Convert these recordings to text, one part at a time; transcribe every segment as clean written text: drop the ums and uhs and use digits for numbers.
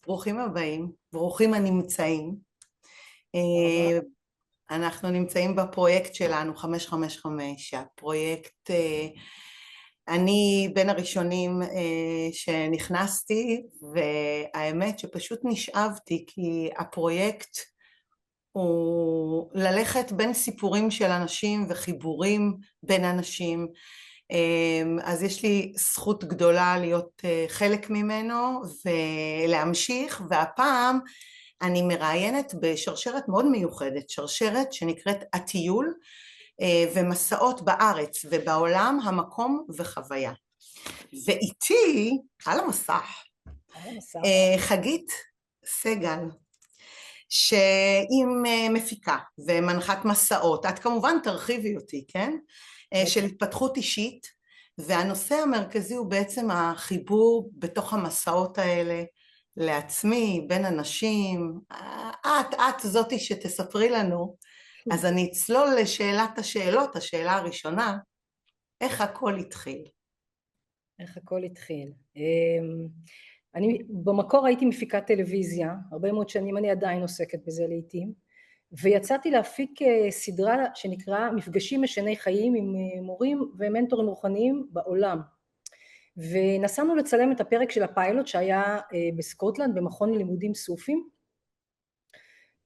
ברוכים הבאים, ברוכים הנמצאים. רבה. אנחנו נמצאים בפרויקט שלנו 555, הפרויקט, אני בין הראשונים שנכנסתי, והאמת שפשוט נשאבתי, כי הפרויקט הוא ללכת בין סיפורים של אנשים וחיבורים בין אנשים. אז יש לי זכות גדולה להיות חלק ממנו ולהמשיך, והפעם אני מראיינת בשרשרת מאוד מיוחדת, שרשרת שנקראת הטיול ומסעות בארץ ובעולם, המקום וחוויה. ואיתי על המסך חגית סגל, שהיא מפיקה ומנחת מסעות. את כמובן תרחיבי אותי, כן? של התפתחות אישית, והנושא המרכזי הוא בעצם החיבור בתוך המסעות האלה לעצמי, בין אנשים. את זאתי שתספרי לנו, אז אני אצלול לשאלת השאלות. השאלה הראשונה, איך הכל התחיל? איך הכל התחיל? אני במקור הייתי מפיקת טלוויזיה, הרבה מאוד שנים, אני עדיין עוסקת בזה לעתים, ויצאתי להפיק סדרה שנקרא מפגשים משני חיים עם מורים ומנטורים רוחניים בעולם. ונסענו לצלם את הפרק של הפיילוט שהיה בסקוטלנד במכון לימודים סופים,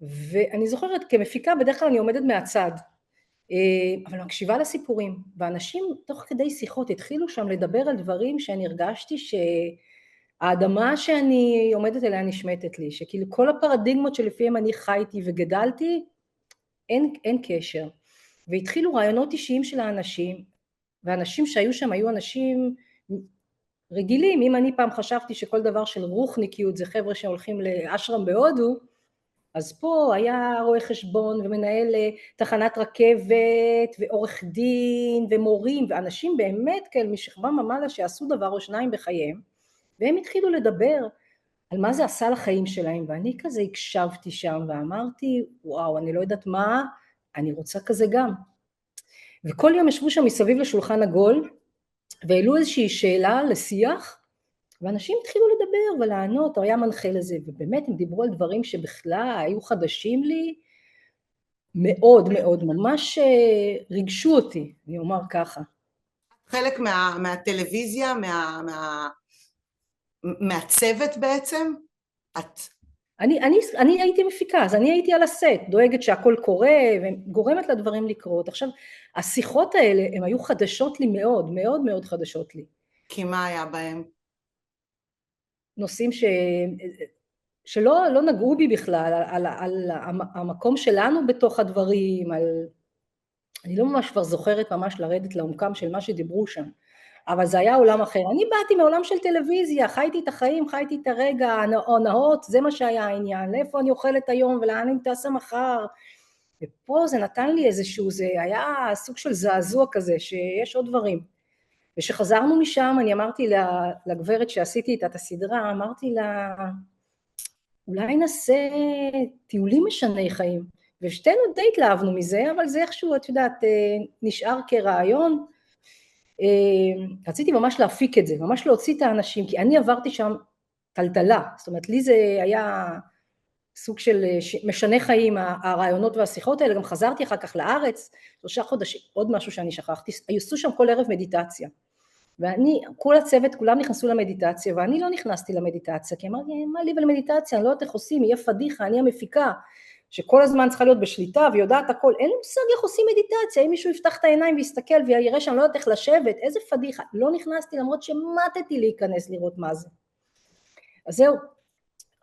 ואני זוכרת כמפיקה בדרך כלל אני עומדת מהצד, אבל מקשיבה לסיפורים, ואנשים תוך כדי שיחות התחילו שם לדבר על דברים שאני הרגשתי שהאדמה שאני עומדת אליה נשמטת לי, שכאילו כל הפרדיגמות שלפיהם אני חייתי וגדלתי, אין קשר. והתחילו רעיונות אישיים של האנשים, והאנשים שהיו שם היו אנשים רגילים. אם אני פעם חשבתי שכל דבר של רוחניקיות זה חבר'ה שהולכים לאשרם בהודו, אז פה היה רואה חשבון ומנהל תחנת רכבת ועורך דין ומורים ואנשים באמת כאלה משכבה ממעלה שעשו דבר או שניים בחייהם, והם התחילו לדבר על מה זה עשה לחיים שלהם, ואני כזה הקשבתי שם ואמרתי וואו, אני לא יודעת מה, אני רוצה כזה גם. וכל יום ישבו שם מסביב לשולחן עגול והעלו איזושהי שאלה לשיח, ואנשים התחילו לדבר ולענות, הוא היה מנחה לזה, ובאמת הם דיברו על דברים שבכלל היו חדשים לי מאוד מאוד, ממש ריגשו אותי, אני אומר ככה. חלק מהטלוויזיה, מהצוות בעצם? את... אני הייתי מפיקה, אז אני הייתי על הסט, דואגת שהכל קורה וגורמת לדברים לקרות. עכשיו, השיחות האלה הן היו חדשות לי מאוד, מאוד מאוד חדשות לי. כי מה היה בהם? נושאים שלא נגעו בי בכלל, על המקום שלנו בתוך הדברים, אני לא ממש כבר זוכרת ממש לרדת לעומקם של מה שדיברו שם, אבל זה היה עולם אחר. אני באתי מעולם של טלוויזיה, חייתי את החיים, חייתי את הרגע, ההונאות, זה מה שהיה העניין, לאיפה אני אוכלת היום ולאן אני טסה מחר, ופה זה נתן לי איזשהו, זה היה סוג של זעזוע כזה, שיש עוד דברים. ושחזרנו משם, אני אמרתי לגברת שעשיתי איתה את הסדרה, אמרתי לה, אולי נעשה טיולים משני חיים, ושתינו די התלהבנו מזה, אבל זה איכשהו, את יודעת, נשאר כרעיון. רציתי ממש להפיק את זה, ממש להוציא את האנשים, כי אני עברתי שם טלטלה, זאת אומרת, לי זה היה סוג של משנה חיים, הרעיונות והשיחות האלה, גם חזרתי אחר כך לארץ, 3 חודשים, עוד משהו שאני שכחתי, עשו שם כל ערב מדיטציה, ואני, כל הצוות, כולם נכנסו למדיטציה, ואני לא נכנסתי למדיטציה, כי אמרתי, מה לי ולמדיטציה, אני לא יודעת איך עושים, יהיה פדיחה, אני המפיקה, שכל הזמן צריכה להיות בשליטה, ויודעת הכל, אין לי מושג איך עושים מדיטציה, אם מישהו יפתח את העיניים ויסתכל, ויראה שאני לא יודעת איך לשבת, איזה פדיחה, לא נכנסתי, למרות שמתתי להיכנס לראות מה זה. אז זהו,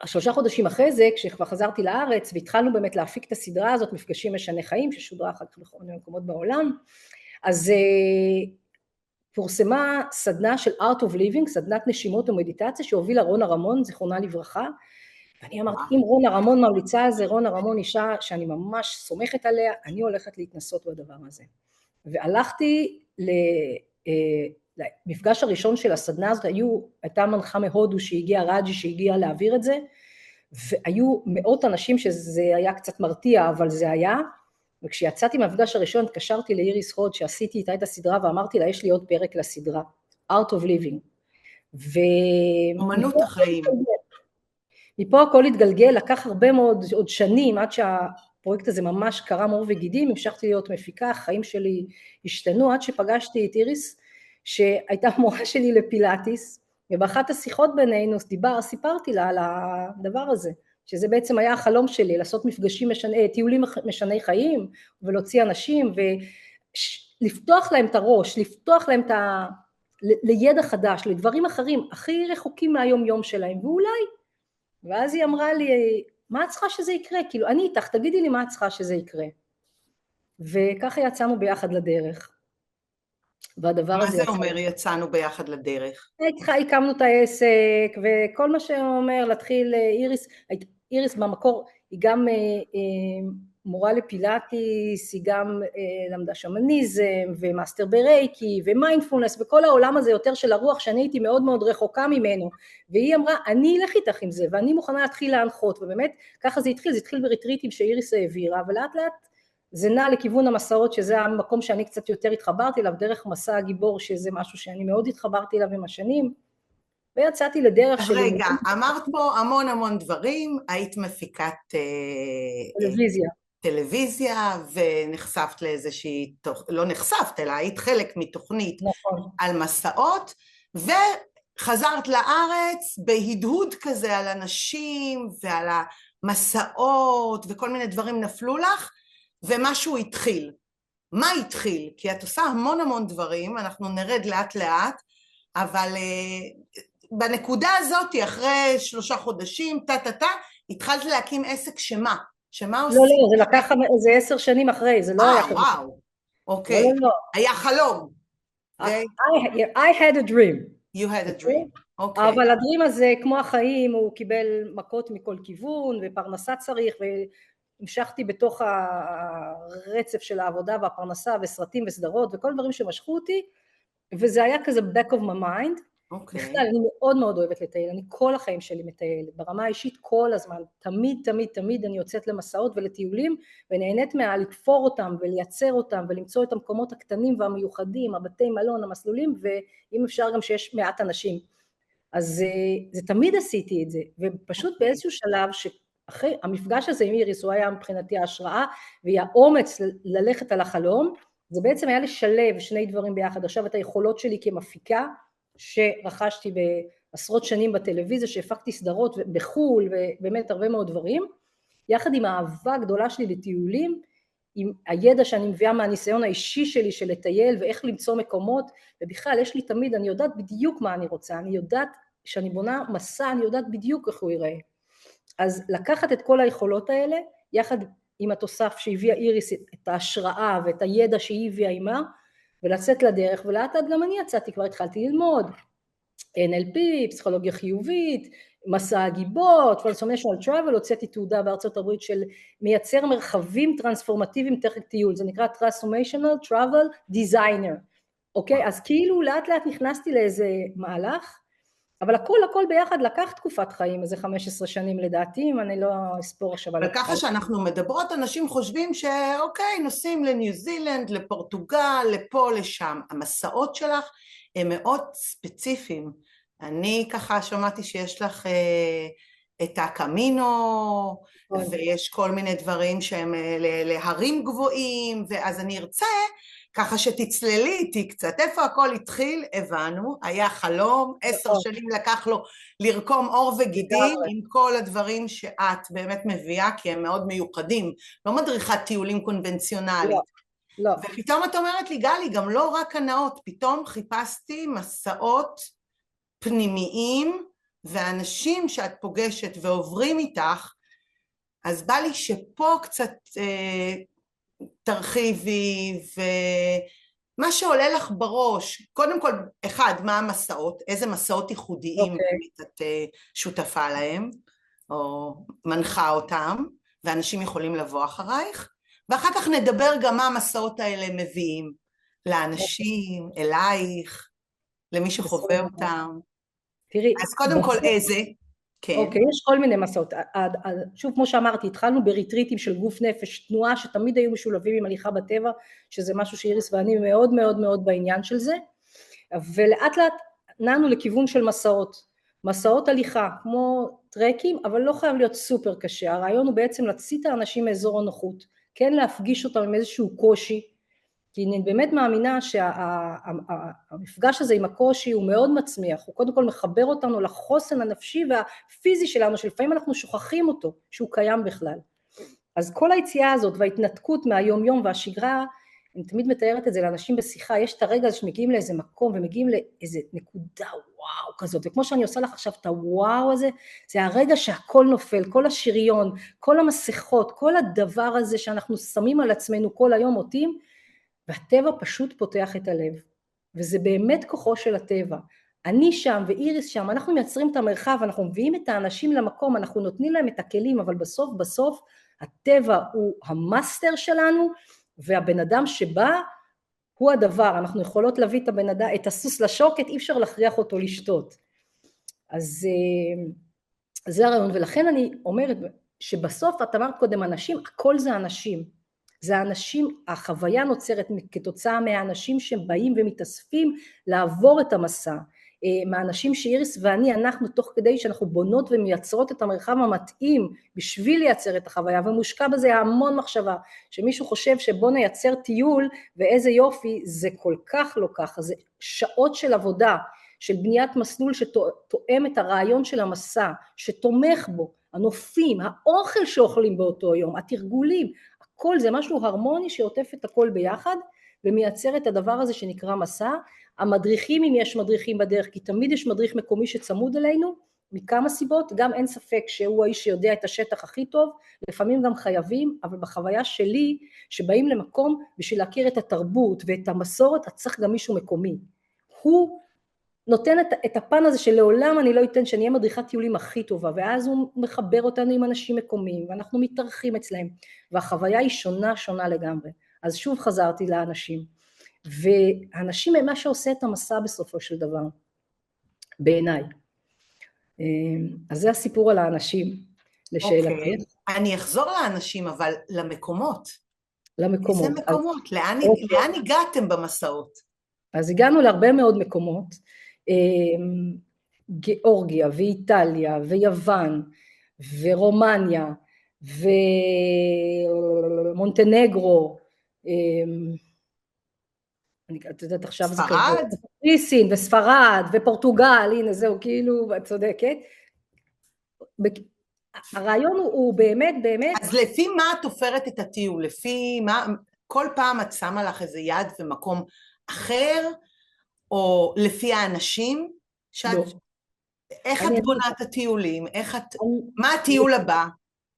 3 חודשים אחרי זה, כשכבר חזרתי לארץ, והתחלנו באמת להפיק את הסדרה הזאת, מפגשים משני חיים, ששודרה אחר כך בכל מיני מקומות בעולם, אז פורסמה סדנה של Art of Living, סדנת נשימות ומדיטציה, שהובילה רונה רמון, זיכרונה לברכה, ואני אמרתי, אם רונה רמון ממליצה על זה, רונה רמון אישה שאני ממש סומכת עליה, אני הולכת להתנסות בדבר הזה. והלכתי למפגש הראשון של הסדנה הזאת, הייתה מנחה מהודו שהגיעה, רג'י שהגיעה להעביר את זה, והיו מאות אנשים שזה היה קצת מרתיע, אבל זה היה, וכשיצאתי מהמפגש הראשון, התקשרתי לאיריס הוד, שעשיתי איתה את הסדרה, ואמרתי לה, יש לי עוד פרק לסדרה, Art of Living. אומנות החיים. מפה הכל התגלגל, לקח הרבה מאוד, עוד שנים, עד שהפרויקט הזה ממש קרם עור וגידים, המשכתי להיות מפיקה, החיים שלי השתנו, עד שפגשתי את איריס, שהייתה מורה שלי לפילאטיס, ובאחת השיחות בינינו סיפרתי לה על הדבר הזה, שזה בעצם היה החלום שלי, לעשות מפגשים, טיולים משני חיים, ולהוציא אנשים, ולפתוח להם את הראש, לפתוח להם לידע חדש, לדברים אחרים, הכי רחוקים מהיום יום שלהם, ואולי, ואז היא אמרה לי, מה את צריכה שזה יקרה? כאילו, אני איתך, תגידי לי מה את צריכה שזה יקרה. וככה יצאנו ביחד לדרך. והדבר מה הזה זה אומר יצאנו ביחד לדרך? הקמנו את העסק, וכל מה שאומר להתחיל, איריס במקור, היא גם מורה לפילאטיס, היא גם למדה שמניזם, ומאסטר ברייקי, ומיינדפולנס, וכל העולם הזה יותר של הרוח, שאני הייתי מאוד מאוד רחוקה ממנו, והיא אמרה, אני אלך איתך עם זה, ואני מוכנה להתחיל להנחות, ובאמת, ככה זה התחיל בריטריטים שאיריס העבירה, ולאט לאט זה נע לכיוון המסעות, שזה המקום שאני קצת יותר התחברתי אליו, דרך מסע הגיבור, שזה משהו שאני מאוד התחברתי אליו עם השנים, ויצאתי לדרך אז שלי. רגע, אמרת פה המון המון דברים, היית מפיקת טלוויזיה, ונחשפת לאיזושהי, לא נחשפת, אלא היית חלק מתוכנית נכון. על מסעות, וחזרת לארץ בהדהוד כזה על אנשים ועל המסעות, וכל מיני דברים נפלו לך, ומשהו התחיל. מה התחיל? כי את עושה המון המון דברים, אנחנו נרד לאט לאט, אבל בנקודה הזאת, אחרי 3 חודשים, התחלת להקים עסק שמה? שמה עושים? לא, זה לקח, זה 10 שנים אחרי, זה לא היה כזה. וואו, אוקיי. לא. היה חלום. I had a dream. You had a dream, אוקיי. אבל הדרים הזה, כמו החיים, הוא קיבל מכות מכל כיוון, ופרנסה צריך, והמשכתי בתוך הרצף של העבודה והפרנסה, וסרטים וסדרות, וכל דברים שמשכו אותי, וזה היה כזה back of my mind. בכלל, אני מאוד מאוד אוהבת לטייל, אני כל החיים שלי מטיילת, ברמה האישית כל הזמן, תמיד אני יוצאת למסעות ולטיולים, ונהנית לתפור אותם ולייצר אותם, ולמצוא את המקומות הקטנים והמיוחדים, הבתי מלון, המסלולים, ואם אפשר גם שיש מעט אנשים. אז זה תמיד עשיתי את זה, ופשוט באיזשהו שלב, שאחרי המפגש הזה עם איריס, הוא היה מבחינתי ההשראה, והיא האומץ ללכת על החלום, זה בעצם היה לשלב שני דברים ביחד, עכשיו את היכולות שלי כמפיקה, שרכשתי בעשרות שנים בטלוויזיה, שהפקתי סדרות בחול, ובאמת הרבה מאוד דברים, יחד עם האהבה הגדולה שלי לטיולים, עם הידע שאני מביאה מהניסיון האישי שלי של לטייל, ואיך למצוא מקומות, ובכלל יש לי תמיד, אני יודעת בדיוק מה אני רוצה, אני יודעת שאני בונה מסע, אני יודעת בדיוק איך הוא ייראה. אז לקחת את כל היכולות האלה, יחד עם התוסף שהביאה איריס, את ההשראה ואת הידע שהיא הביאה עימה, ולצאת לדרך, ולאט לאט גם אני יצאתי, כבר התחלתי ללמוד, NLP, פסיכולוגיה חיובית, מסע הגיבות, Transformational Travel, הוצאתי תעודה בארצות הברית של מייצר מרחבים טרנספורמטיביים תחת טיול, זה נקרא Transformational Travel Designer, אוקיי? אז כאילו לאט לאט נכנסתי לאיזה מהלך, אבל הכל ביחד לקח תקופת חיים, איזה 15 שנים לדעתי, אם אני לא אספור עכשיו. אבל ככה שאנחנו מדברות, אנשים חושבים שאוקיי, נוסעים לניו זילנד, לפורטוגל, לפה, לשם. המסעות שלך הם מאוד ספציפיים. אני ככה שמעתי שיש לך את הקמינו, ויש כל מיני דברים שהם להרים גבוהים, ואז אני ארצה ככה שתצללי איתי קצת, איפה הכל התחיל, הבנו, היה חלום, 10 שנים לקח לו לרקום עור וגידים, עם כל הדברים שאת באמת מביאה, כי הם מאוד מיוחדים, לא מדריכת טיולים קונבנציונלית. לא. ופתאום את אומרת לי, גלי, גם לא רק הנאות, פתאום חיפשתי מסעות פנימיים, ואנשים שאת פוגשת ועוברים איתך, אז בא לי שפה קצת תרחיבי, ומה שעולה לך בראש, קודם כל, אחד, מה המסעות, איזה מסעות ייחודיים את שותפה להם, או מנחה אותם, ואנשים יכולים לבוא אחרייך, ואחר כך נדבר גם מה המסעות האלה מביאים, לאנשים, אלייך, למי שחווה אותם. תראי, אז קודם כל איזה? כן. אוקיי, יש כל מיני מסעות, שוב כמו שאמרתי, התחלנו בריטריטים של גוף נפש, תנועה שתמיד היו משולבים עם הליכה בטבע, שזה משהו שאיריס ואני מאוד מאוד מאוד בעניין של זה, ולאט לאט נענו לכיוון של מסעות הליכה, כמו טרקים, אבל לא חייב להיות סופר קשה. הרעיון הוא בעצם להוציא את האנשים מאזור הנוחות, כן להפגיש אותם עם איזשהו קושי, כי אני באמת מאמינה שהמפגש הזה עם הקושי הוא מאוד מצמיח, הוא קודם כל מחבר אותנו לחוסן הנפשי והפיזי שלנו, שלפעמים אנחנו שוכחים אותו, שהוא קיים בכלל. אז כל היציאה הזאת וההתנתקות מהיום יום והשגרה, אני תמיד מתארת את זה לאנשים בשיחה, יש את הרגע הזה שמגיעים לאיזה מקום ומגיעים לאיזה נקודה וואו כזאת, וכמו שאני עושה לך עכשיו את הוואו הזה, זה הרגע שהכל נופל, כל השריון, כל המסכות, כל הדבר הזה שאנחנו שמים על עצמנו כל היום עוטים, והטבע פשוט פותח את הלב, וזה באמת כוחו של הטבע. אני שם ואיריס שם, אנחנו מייצרים את המרחב, אנחנו מביאים את האנשים למקום, אנחנו נותנים להם את הכלים, אבל בסוף הטבע הוא המאסטר שלנו, והבן אדם שבא הוא הדבר, אנחנו יכולות להביא את הבן אדם, את הסוס לשוקת, אי אפשר להכריח אותו לשתות. אז זה הרעיון, ולכן אני אומרת שבסוף, את אמרת קודם אנשים, הכל זה אנשים, זה האנשים, החוויה נוצרת כתוצאה מהאנשים שבאים ומתאספים לעבור את המסע, מהאנשים שאיריס ואני, אנחנו תוך כדי שאנחנו בונות ומייצרות את המרחב המתאים בשביל לייצר את החוויה, ומושקע בזה המון מחשבה, שמישהו חושב שבוא נייצר טיול ואיזה יופי, זה כל כך לא ככה, זה שעות של עבודה, של בניית מסלול שתואם את הרעיון של המסע, שתומך בו, הנופים, האוכל שאוכלים באותו יום, התרגולים, הכל זה משהו הרמוני שעוטף את הכל ביחד, ומייצר את הדבר הזה שנקרא מסע. המדריכים, אם יש מדריכים בדרך, כי תמיד יש מדריך מקומי שצמוד אלינו, מכמה סיבות, גם אין ספק שהוא האיש שיודע את השטח הכי טוב, לפעמים גם חייבים, אבל בחוויה שלי, שבאים למקום בשביל להכיר את התרבות ואת המסורת, צריך גם מישהו מקומי. הוא נותן את הפן הזה שלעולם אני לא אתן שאני אהיה מדריכת טיולים הכי טובה, ואז הוא מחבר אותנו עם אנשים מקומיים, ואנחנו מתארחים אצלהם, והחוויה היא שונה לגמרי. אז שוב חזרתי לאנשים, והאנשים הם מה שעושה את המסע בסופו של דבר, בעיניי. אז זה הסיפור על האנשים, לשאלתך. אוקיי. אני אחזור לאנשים, אבל למקומות. למקומות. איזה מקומות? לאן הגעתם במסעות? אז הגענו להרבה מאוד מקומות, גיאורגיה ואיטליה ויוון ורומניה ומונטנגרו, את יודעת עכשיו זה ספרד? ריסין וספרד ופורטוגל, הנה זהו כאילו, את צודקת. הרעיון הוא באמת. אז לפי מה את תופרת את הטיול? לפי מה, כל פעם את שמה לך איזה יד ומקום אחר, או לפי האנשים? לא. איך את בונה את הטיולים? מה הטיול הבא?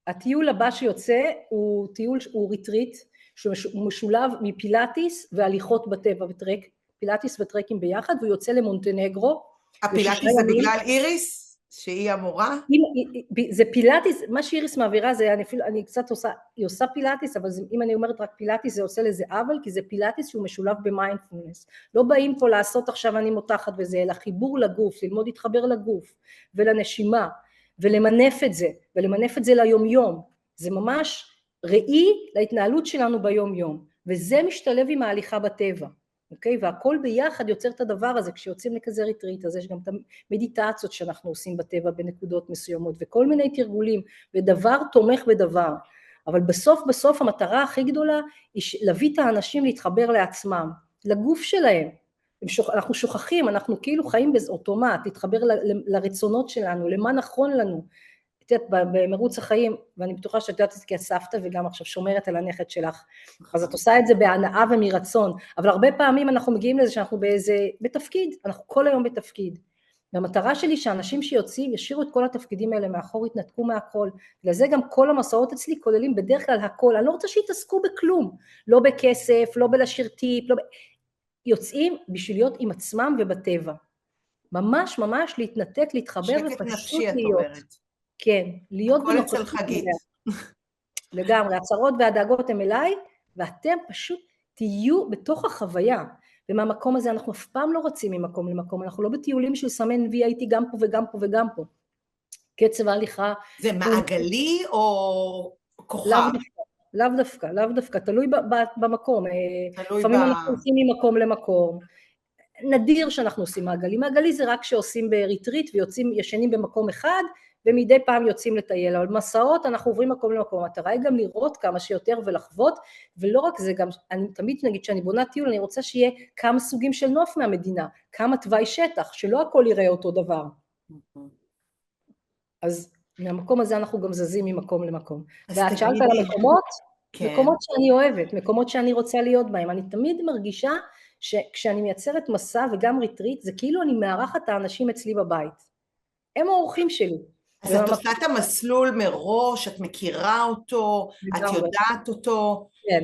הטיול הבא שיוצא הוא טיול, הוא ריטריט, שהוא משולב מפילאטיס והליכות בטבע וטרק, פילאטיס וטרקים ביחד, והוא יוצא למונטנגרו. הפילאטיס זה בגלל איריס? שהיא המורה? זה פילאטיס, מה שאיריס מעבירה זה, אני קצת עושה, היא עושה פילאטיס, אבל אם אני אומרת רק פילאטיס זה עושה לזה עוול, כי זה פילאטיס שהוא משולב במיינדפולנס. לא באים פה לעשות עכשיו אני מותחת וזה, אלא חיבור לגוף, ללמוד להתחבר לגוף ולנשימה, ולמנף את זה ליום יום. זה ממש ראי להתנהלות שלנו ביום יום, וזה משתלב עם ההליכה בטבע. אוקיי? והכל ביחד יוצר את הדבר הזה, כשיוצאים לכזה ריטריט, אז יש גם את המדיטציות שאנחנו עושים בטבע בנקודות מסוימות, וכל מיני תרגולים, ודבר תומך בדבר, אבל בסוף המטרה הכי גדולה, היא להביא את האנשים להתחבר לעצמם, לגוף שלהם, אנחנו שוכחים, אנחנו כאילו חיים באוטומט, להתחבר לרצונות שלנו, למה נכון לנו, במרוץ החיים, ואני בטוחה שאת יודעת את זה כי את סבתא וגם עכשיו שומרת על הנכד שלך, אז את עושה את זה בהנאה ומרצון, אבל הרבה פעמים אנחנו מגיעים לזה שאנחנו בתפקיד, אנחנו כל היום בתפקיד, והמטרה שלי שאנשים שיוצאים ישירו את כל התפקידים האלה מאחור, יתנתקו מהכל, ולזה גם כל המסעות אצלי כוללים בדרך כלל הכל, אני לא רוצה שיתעסקו בכלום, לא בכסף, לא בלשיר טיפ, יוצאים בשביל להיות עם עצמם ובטבע, ממש להתנתק, להתחבר ופשוט להיות. כן, להיות הכל אצל חגית. לגמרי, הצרות והדאגות הם אליי, ואתם פשוט תהיו בתוך החוויה, ומהמקום הזה אנחנו אף פעם לא רצים ממקום למקום, אנחנו לא בטיולים של סמן וי, הייתי גם פה וגם פה וגם פה. קצב ההליכה. זה מעגלי או כוכב? לאו דווקא, תלוי במקום. לפעמים אנחנו עושים ממקום למקום. נדיר שאנחנו עושים מעגלי. מעגלי זה רק שעושים בריטריט ויוצאים ישנים במקום אחד, ומדי פעם יוצאים לטייל, אבל מסעות אנחנו עוברים מקום למקום, המטרה היא גם לראות כמה שיותר ולחוות, ולא רק זה, גם אני תמיד נגיד שאני בונה טיול, אני רוצה שיהיה כמה סוגים של נוף מהמדינה, כמה תוואי שטח, שלא הכל יראה אותו דבר. אז מהמקום הזה אנחנו גם זזים ממקום למקום. ואת שאלת על המקומות, מקומות שאני אוהבת, מקומות שאני רוצה להיות בהם, אני תמיד מרגישה שכשאני מייצרת מסע וגם ריטריט, זה כאילו אני מארחת את האנשים אצלי בבית. הם האורחים שלי. אז את עושה את המסלול מראש, את מכירה אותו, את יודעת אותו. כן.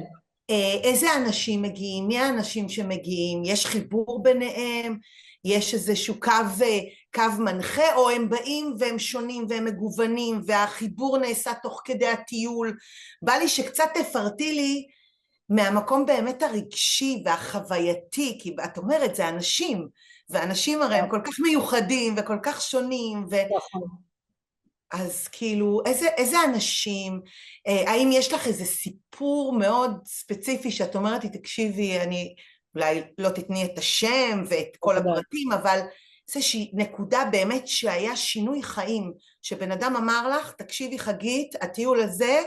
איזה אנשים מגיעים, מי האנשים שמגיעים, יש חיבור ביניהם, יש איזשהו קו מנחה, או הם באים והם שונים והם מגוונים, והחיבור נעשה תוך כדי הטיול. בא לי שקצת תפרטי לי מהמקום באמת הרגשי והחווייתי, כי את אומרת, זה אנשים, ואנשים הרי הם כל כך מיוחדים וכל כך שונים, אז כאילו, איזה אנשים, האם יש לך איזה סיפור מאוד ספציפי שאת אומרת לי, תקשיבי, אני אולי לא תתני את השם ואת כל הפרטים, אבל איזושהי נקודה באמת שהיה שינוי חיים, שבן אדם אמר לך, תקשיבי חגית, הטיול הזה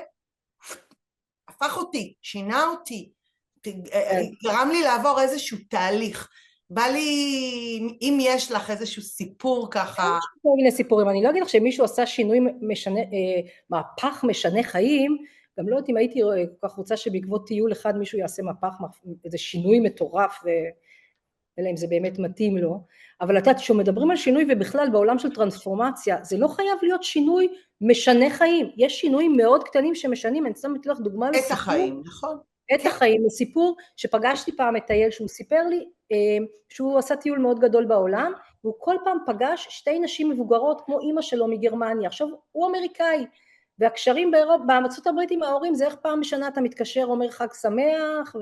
הפך אותי, שינה אותי, גרם לי לעבור איזשהו תהליך. בא לי, אם יש לך איזשהו סיפור ככה. מיני סיפורים, אני לא אגיד לך שמישהו עשה שינוי משנה, מהפך משנה חיים, גם לא יודעת אם הייתי כל כך רוצה שבעקבות טיול אחד מישהו יעשה מהפך, איזה שינוי מטורף, אלא אם זה באמת מתאים לו, אבל את יודעת, כשמדברים על שינוי ובכלל בעולם של טרנספורמציה, זה לא חייב להיות שינוי משנה חיים, יש שינויים מאוד קטנים שמשנים, אני שמת לך דוגמה לסיפור. את החיים, נכון. את החיים, לסיפור שפגשתי פעם את טייל שהוא סיפר לי, שהוא עשה טיול מאוד גדול בעולם, והוא כל פעם פגש שתי נשים מבוגרות כמו אמא שלו מגרמניה, עכשיו הוא אמריקאי, והקשרים בארצות הברית עם ההורים זה איך פעם בשנה אתה מתקשר, אומר חג שמח,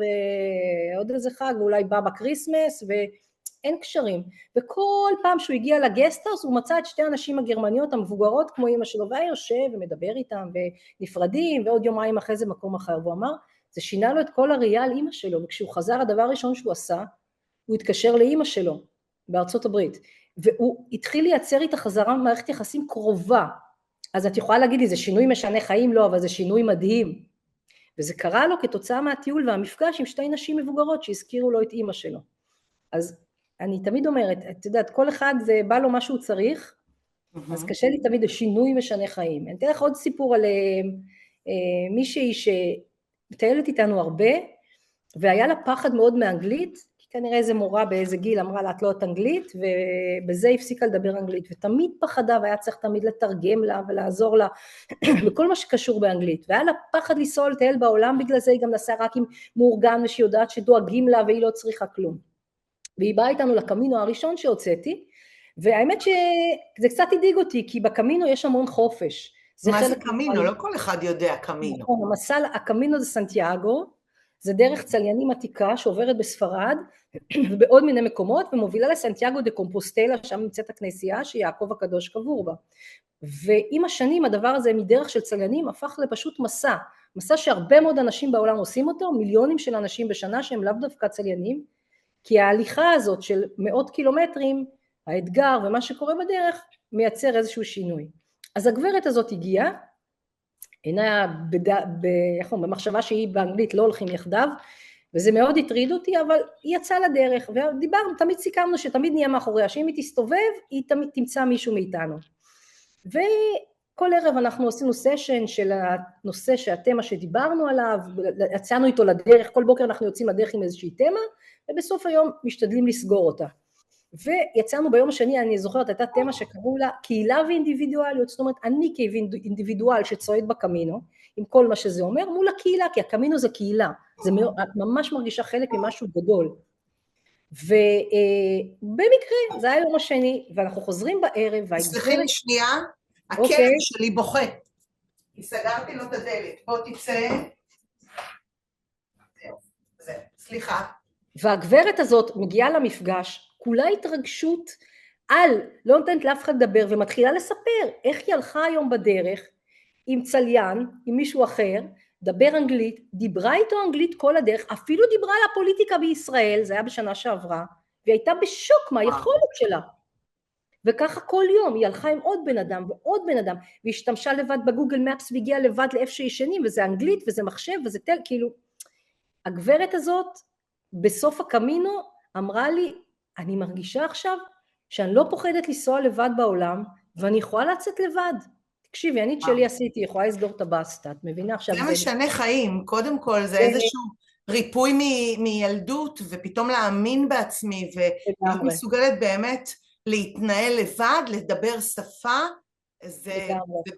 ועוד איזה חג, ואולי בא בקריסמס, ואין קשרים, וכל פעם שהוא הגיע לגסטהאוס הוא מצא את שתי הנשים הגרמניות המבוגרות כמו אמא שלו, והיה יושב ומדבר איתם, ונפרדים, ועוד יומיים אחרי זה מקום אחר, והוא אמר, זה שינה לו את כל הראייה על אמא שלו, וכשהוא חזר הדבר הראשון שהוא עשה, הוא התקשר לאמא שלו בארצות הברית, והוא התחיל לייצר איתה חזרה במערכת יחסים קרובה, אז את יכולה להגיד לי, זה שינוי משנה חיים? לא, אבל זה שינוי מדהים, וזה קרה לו כתוצאה מהטיול והמפגש עם שתי נשים מבוגרות שהזכירו לו את אמא שלו. אז אני תמיד אומרת, את יודעת, כל אחד זה בא לו מה שהוא צריך, אז קשה לי תמיד שינוי משנה חיים. אני אתן לך עוד סיפור על מישהי מטיילת איתנו הרבה, והיה לה פחד מאוד מאנגלית, כי כנראה איזה מורה באיזה גיל אמרה לה, את לא את אנגלית, ובזה הפסיקה לדבר אנגלית, ותמיד פחדה, והיה צריך תמיד לתרגם לה ולעזור לה, בכל מה שקשור באנגלית, והיה לה פחד לנסוע לטייל בעולם, בגלל זה היא גם נסעה רק עם מאורגן, ושהיא יודעת שדואגים לה, והיא לא צריכה כלום. והיא באה איתנו לקמינו הראשון שהוצאתי, והאמת שזה קצת הדאיג אותי, כי בקמינו יש המון חופש, מה זה קמינו? לא כל אחד יודע קמינו. נכון, הקמינו זה סנטיאגו, זה דרך צליינים עתיקה שעוברת בספרד ובעוד מיני מקומות, ומובילה לסנטיאגו דה קומפוסטלה, שם נמצאת הכנסייה שיעקב הקדוש קבור בה. ועם השנים הדבר הזה מדרך של צליינים הפך לפשוט מסע שהרבה מאוד אנשים בעולם עושים אותו, מיליונים של אנשים בשנה שהם לאו דווקא צליינים, כי ההליכה הזאת של מאות קילומטרים, האתגר ומה שקורה בדרך, מייצר איזשהו שינוי. אז הגברת הזאת הגיעה, אינה במחשבה שהיא באנגלית לא הולכים יחדיו, וזה מאוד הטריד אותי, אבל היא יצאה לדרך, ודיברנו, תמיד סיכמנו שתמיד נהיה מאחוריה, שאם היא תסתובב, היא תמיד תמצא מישהו מאיתנו. וכל ערב אנחנו עשינו סשן של הנושא שהתמה שדיברנו עליו, יצאנו איתו לדרך, כל בוקר אנחנו יוצאים לדרך עם איזושהי תמה, ובסוף היום משתדלים לסגור אותה. ויצאנו ביום השני, אני זוכרת, הייתה תמה שקראו לה קהילה ואינדיבידואליות, זאת אומרת, אני כאינדיבידואל שצועד בקמינו, עם כל מה שזה אומר, מול הקהילה, כי הקמינו זה קהילה, זה ממש מרגישה חלק ממשהו גדול. ובמקרה, זה היה יום השני, ואנחנו חוזרים בערב, סליחי לי שנייה, הכלב שלי בוכה, כי סגרתי לו את הדלת, בוא תצא, זהו, סליחה. והגברת הזאת מגיעה למפגש, כולה התרגשות לא נותנת לאף אחד לדבר, ומתחילה לספר איך היא הלכה היום בדרך, עם צליין, עם מישהו אחר, דבר אנגלית, דיברה איתו אנגלית כל הדרך, אפילו דיברה על הפוליטיקה בישראל, זה היה בשנה שעברה, והיא הייתה בשוק מהיכולת שלה. וככה כל יום היא הלכה עם עוד בן אדם ועוד בן אדם, והשתמשה לבד בגוגל מפס והגיעה לבד לאיפה שישנים, וזה אנגלית וזה מחשב וזה כאילו, הגברת הזאת בסוף הקמינו אמרה לי, אני מרגישה עכשיו שאני לא פוחדת לנסוע לבד בעולם, ואני יכולה לצאת לבד. תקשיבי, אני את שלי עשיתי, יכולה לסגור את הבסטה, את מבינה עכשיו? זה משנה חיים, קודם כל זה איזשהו ריפוי מילדות, ופתאום להאמין בעצמי, ולהיות מסוגלת באמת להתנהל לבד, לדבר שפה, זה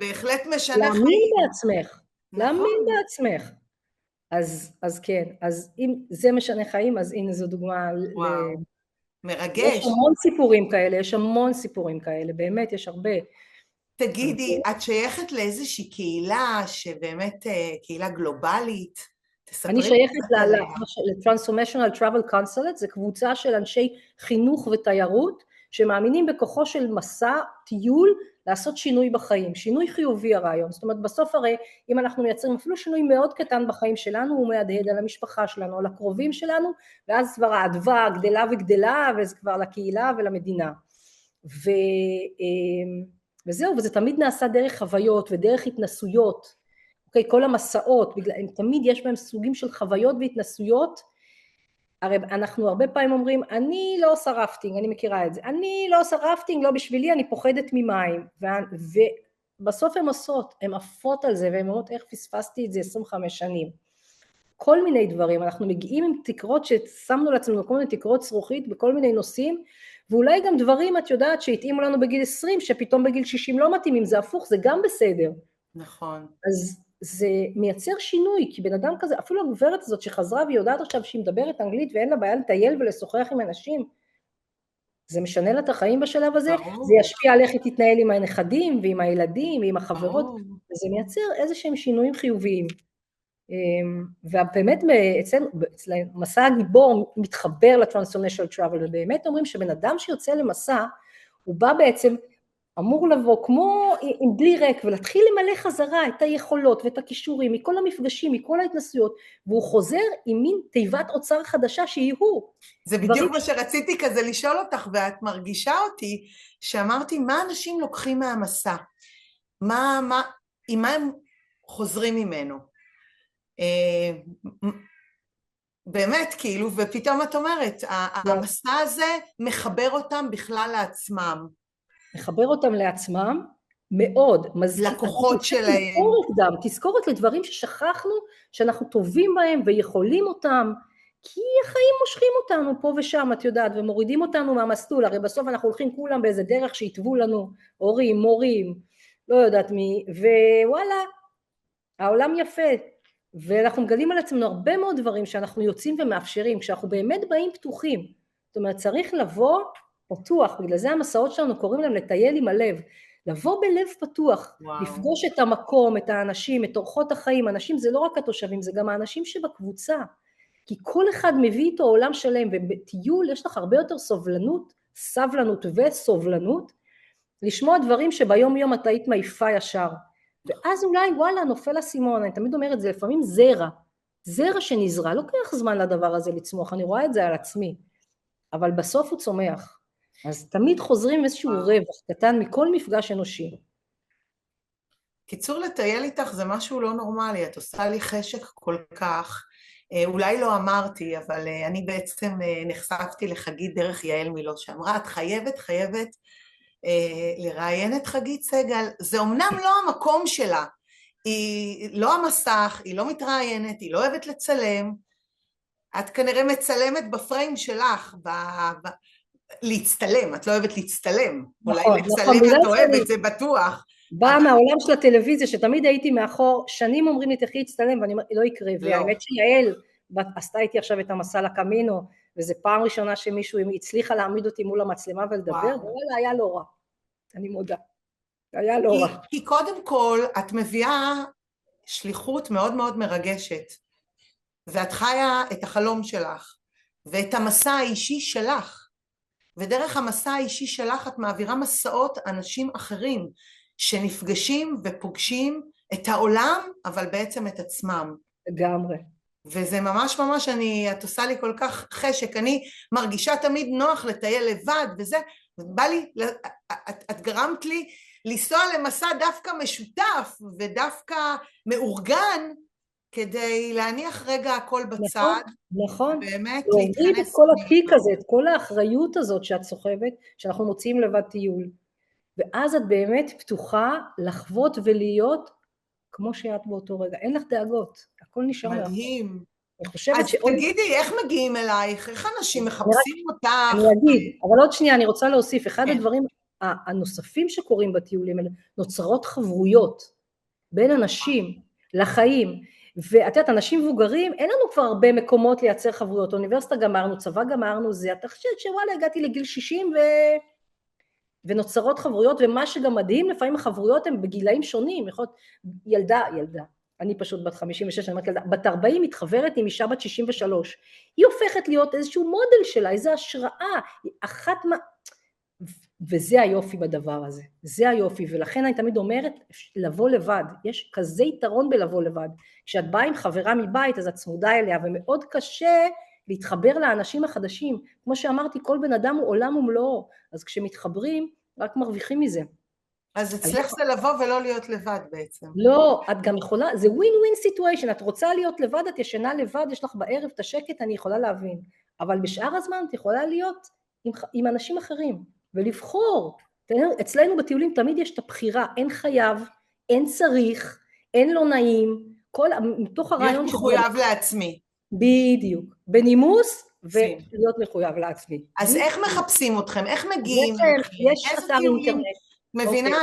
בהחלט משנה חיים. להאמין בעצמך, להאמין בעצמך. אז כן, אז אם זה משנה חיים, אז הנה זו דוגמה. וואו, מרגש. יש המון סיפורים כאלה, יש המון סיפורים כאלה, באמת יש הרבה. תגידי, את שייכת לאיזושהי קהילה שבאמת קהילה גלובלית? אני שייכת ל-Transformational Travel Consulate, זה קבוצה של אנשי חינוך ותיירות, שמאמינים בכוחו של מסע טיול לעשות שינוי בחיים, שינוי חיובי הרעיון, זאת אומרת בסוף הרי אם אנחנו מייצרים אפילו שינוי מאוד קטן בחיים שלנו, הוא מהדהד על המשפחה שלנו, על הקרובים שלנו, ואז כבר האדווה גדלה וגדלה, וזה כבר לקהילה ולמדינה. וזהו, וזה תמיד נעשה דרך חוויות ודרך התנסויות, אוקיי, כל המסעות, תמיד יש בהם סוגים של חוויות והתנסויות, הרי אנחנו הרבה פעמים אומרים, אני לא עושה רפטינג, אני מכירה את זה, אני לא עושה רפטינג, לא בשבילי, אני פוחדת ממים, ובסוף הן עושות, הן עפות על זה, והן אומרות, איך פספסתי את זה 25 שנים, כל מיני דברים, אנחנו מגיעים עם תקרות ששמנו לעצמנו, כל מיני תקרות זכוכית, בכל מיני נושאים, ואולי גם דברים, את יודעת, שהתאימו לנו בגיל 20, שפתאום בגיל 60 לא מתאימים, זה הפוך, זה גם בסדר. נכון. אז זה מייצר שינוי, כי בן אדם כזה, אפילו הגברת הזאת שחזרה והיא יודעת עכשיו שהיא מדברת אנגלית ואין לה בעיה לטייל ולשוחח עם אנשים, זה משנה לה את החיים בשלב הזה, זה ישפיע על איך היא תתנהל עם הנכדים ועם הילדים ועם החברות, וזה מייצר איזה שהם שינויים חיוביים. ובאמת אצלנו, מסע הגיבור מתחבר לטרנספורמיישנל טראבל, ובאמת אומרים שבן אדם שיוצא למסע, הוא בא בעצם, אמור לבוא כמו עם בלי ריק, ולהתחיל למלא חזרה את היכולות ואת הכישורים, מכל המפגשים, מכל ההתנסויות, והוא חוזר עם מין תיבת אוצר חדשה שהיא הוא. זה בדיוק מה שרציתי כזה לשאול אותך, ואת מרגישה אותי, שאמרתי, מה אנשים לוקחים מהמסע? עם מה הם חוזרים ממנו? באמת, כאילו, ופתאום את אומרת, המסע הזה מחבר אותם בכלל לעצמם. מחבר אותם לעצמם מאוד. לקוחות שלהם. תזכורת לדברים ששכחנו, שאנחנו טובים בהם ויכולים אותם, כי החיים מושכים אותנו פה ושם, את יודעת, ומורידים אותנו מהמסלול, הרי בסוף אנחנו הולכים כולם באיזה דרך שיתבו לנו, הורים, מורים, לא יודעת מי, ווואלה, העולם יפה, ואנחנו מגלים על עצמנו הרבה מאוד דברים שאנחנו יוצאים ומאפשרים, כשאנחנו באמת באים פתוחים, זאת אומרת צריך לבוא פתוח, בגלל זה המסעות שלנו קוראים להם לטייל עם הלב, לבוא בלב פתוח, לפגוש את המקום, את האנשים, את אורחות החיים, אנשים זה לא רק התושבים, זה גם האנשים שבקבוצה, כי כל אחד מביא איתו עולם שלם, ובטיול יש לך הרבה יותר סבלנות וסובלנות, לשמוע דברים שביום יום אתה היית מעיפה ישר, ואז אולי וואלה נופל הסימון, אני תמיד אומרת זה לפעמים זרע שנזרע, לוקח זמן לדבר הזה לצמוח, אני רואה את זה על עצמי, אבל בסוף הוא צומח, אז תמיד חוזרים איזשהו רווח קטן מכל מפגש אנושי. קיצור לטייל איתך זה משהו לא נורמלי, את עושה לי חשק כל כך, אולי לא אמרתי, אבל אני בעצם נחשפתי לחגית דרך יעל מילו, שאמרה את חייבת לראיין את חגית סגל, זה אומנם לא המקום שלה, היא לא המסך, היא לא מתראיינת, היא לא אוהבת לצלם, את כנראה מצלמת בפריים שלך, להצטלם, את לא אוהבת להצטלם, אולי לצלם את אוהבת, זה בטוח. באה מהעולם של הטלוויזיה, שתמיד הייתי מאחור, שנים אומרים לי תחי להצטלם, ואני לא יקרה, והאמת שיעל עשתה איתי עכשיו את המסע לקמינו, וזו פעם ראשונה שמישהו הצליחה להעמיד אותי מול המצלמה ולדבר, ואולי היה לא רע, אני מודה, היה לא רע. כי קודם כל, את מביאה שליחות מאוד מאוד מרגשת, ואת חיה את החלום שלך, ואת המסע האישי שלך, ודרך המסע האישי שלך את מעבירה מסעות אנשים אחרים, שנפגשים ופוגשים את העולם, אבל בעצם את עצמם. לגמרי. וזה ממש ממש, את עושה לי כל כך חשק, אני מרגישה תמיד נוח לטייל לבד וזה, בא לי, את גרמת לי לנסוע למסע דווקא משותף ודווקא מאורגן, כדי להניח רגע הכל בצד, נכון, באמת להוריד את להתכנס כל פנימה. התיק הזה, את כל האחריות הזאת שאת סוחבת, שאנחנו מוציאים לבד טיול, ואז את באמת פתוחה לחוות ולהיות כמו שאת באותו רגע, אין לך דאגות, הכל נשאר מאחור. מדהים. אני חושבת אז תגידי, איך מגיעים אלייך? איך אנשים מחפשים אותך? אני אגיד, אבל עוד שנייה אני רוצה להוסיף, אחד כן. הדברים הנוספים שקורים בטיולים האלה, נוצרות חברויות בין אנשים לחיים, ואת יודעת, אנשים מבוגרים, אין לנו כבר הרבה מקומות לייצר חברויות, אוניברסיטה גמרנו, צבא גמרנו, זה, אתה חושבת שוואלה, הגעתי לגיל 60 ונוצרות חברויות, ומה שגם מדהים, לפעמים החברויות הן בגילאים שונים, יכול להיות ילדה, אני פשוט בת 56, אני אומרת ילדה, בת 40 מתחברת עם אישה בת 63, היא הופכת להיות איזשהו מודל שלה, איזו השראה, וזה היופי בדבר הזה, זה היופי, ולכן אני תמיד אומרת, לבוא לבד, יש כזה יתרון בלבוא לבד, כשאת באה עם חברה מבית, אז את צמודה אליה, ומאוד קשה להתחבר לאנשים החדשים, כמו שאמרתי, כל בן אדם הוא עולם ומלואו, אז כשמתחברים, רק מרוויחים מזה. אז אצלך זה לבוא ולא להיות לבד בעצם. לא, את גם יכולה, זה win-win situation, את רוצה להיות לבד, את ישנה לבד, יש לך בערב את השקט, אני יכולה להבין, אבל בשאר הזמן את יכולה להיות עם אנשים אחרים, ולבחור. אצלנו בטיולים תמיד יש את הבחירה, אין חייב, אין צריך, אין לא נעים, מתוך הרעיון להיות מחויב לעצמי. בדיוק, בנימוס ולהיות מחויב לעצמי. אז איך מחפשים אתכם? איך מגיעים? יש אתר אינטרנט. מבינה,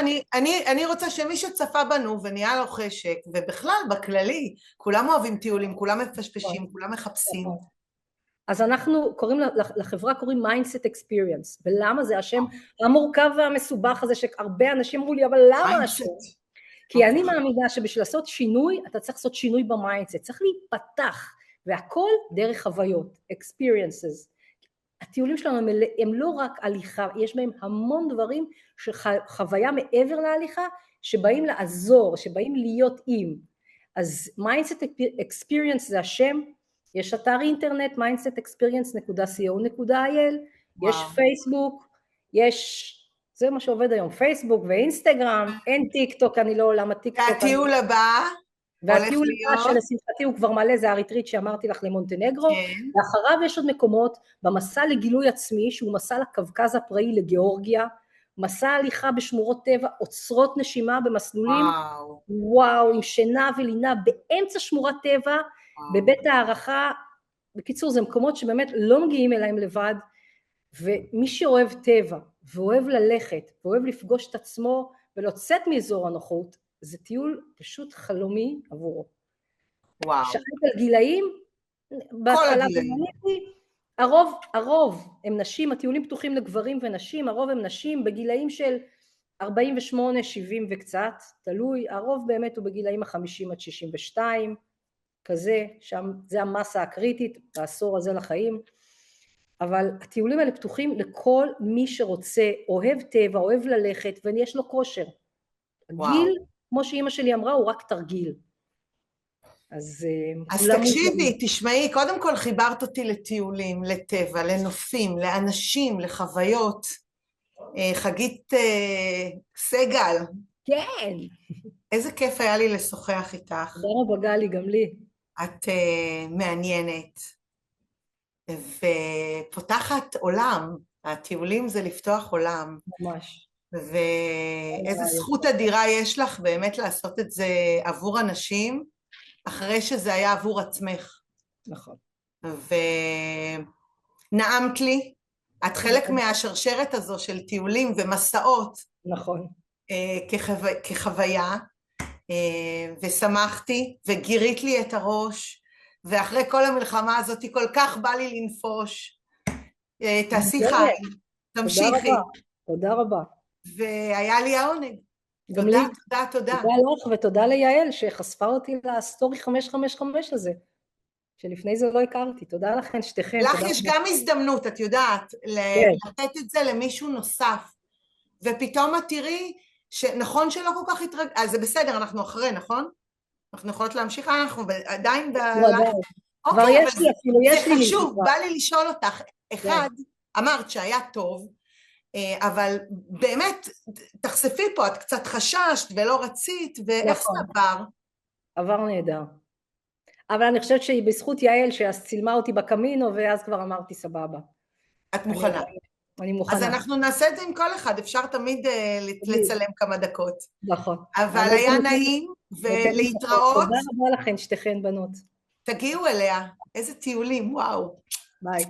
אני רוצה שמי שצפה בנו ונהיה לו חשק, ובכלל בכללי, כולם אוהבים טיולים, כולם מפשפשים, כולם מחפשים. אז אנחנו קוראים לחברה, קוראים mindset experience, ולמה זה השם המורכב והמסובך הזה, שהרבה אנשים אמרו לי, אבל למה השם? כי אני מאמינה שבשביל לעשות שינוי, אתה צריך לעשות שינוי במיינדסט, צריך להיפתח, והכל דרך חוויות, experiences. הטיולים שלנו הם לא רק הליכה, יש בהם המון דברים של חוויה מעבר להליכה, שבאים לעזור, שבאים להיות עם. אז mindset experience זה השם, יש אתר אינטרנט, mindsetexperience.co.il, יש פייסבוק, זה מה שעובד היום, פייסבוק ואינסטגרם, אין טיק טוק, אני לא עולם הטיק טוק. והטיול הבא? והטיול הבא שלשמחתי הוא כבר מלא, זה הריטריט שאמרתי לך למונטנגרו, ואחריו יש עוד מקומות, במסע לגילוי עצמי, שהוא מסע לקווקז הפראי לגיאורגיה, מסע הליכה בשמורות טבע, אוצרות נשימה במסלולים, וואו, עם שינה ולינה, באמצע שמורת טבע, בבית הערכה, בקיצור זה מקומות שבאמת לא מגיעים אליהם לבד, ומי שאוהב טבע, ואוהב ללכת, ואוהב לפגוש את עצמו, ולצאת מאזור הנוחות, זה טיול פשוט חלומי עבורו. וואו. שאלת על גילאים, בהתחלה במניתי, הרוב הם נשים, הטיולים פתוחים לגברים ונשים, הרוב הם נשים בגילאים של 48, 70 וקצת, תלוי, הרוב באמת הוא בגילאים ה-50 עד 62, כזה, שם זה המסה הקריטית, בעשור הזה לחיים, אבל הטיולים האלה פתוחים לכל מי שרוצה, אוהב טבע, אוהב ללכת, ויש לו כושר. הגיל, כמו שאמא שלי אמרה, הוא רק תרגיל. אז תקשיבי, תשמעי, קודם כל חיברת אותי לטיולים, לטבע, לנופים, לאנשים, לחוויות. חגית סגל. כן. איזה כיף היה לי לשוחח איתך. תודה רבה גלי, גם לי. את מעניינת ופותחת עולם. הטיולים זה לפתוח עולם. ממש. ואיזה זכות אדירה יש לך באמת לעשות את זה עבור אנשים, אחרי שזה היה עבור עצמך. נכון. ונעמת לי, את חלק מהשרשרת הזו של טיולים ומסעות. נכון. כחוויה, ושמחתי, וגירית לי את הראש, ואחרי כל המלחמה הזאת כל כך בא לי לנפוש. תעשי חי, תמשיכי. תודה רבה. והיה לי העונג. תודה. תודה לך ותודה ליעל שחשפה אותי לסטורי 555 הזה, שלפני זה לא הכרתי. תודה לכן שתיכן. לך יש גם הזדמנות, את יודעת, לתת את זה למישהו נוסף, ופתאום את תראי שנכון שלא כל כך התרגל, אז זה בסדר, אנחנו אחרי, נכון? אנחנו יכולות להמשיך, אנחנו עדיין כבר יש לי חשוב, בא לי לשאול אותך, אחד, אמרת שהיה טוב, אבל באמת, תחשפי פה, את קצת חששת ולא רצית, ואיך זה נכון, עבר? עבר נהדר. אבל אני חושבת שהיא בזכות יעל, שאז צילמה אותי בקמינו, ואז כבר אמרתי סבבה. את אני מוכנה. אני אז מוכנה. אנחנו נעשה את זה עם כל אחד, אפשר תמיד לצלם כמה דקות. נכון. אבל האמת היה נעים, נותן לי כוחות. ולהתראות, תודה רבה לכן, שתיכן בנות. תגיעו אליה, איזה טיולים, וואו. ביי.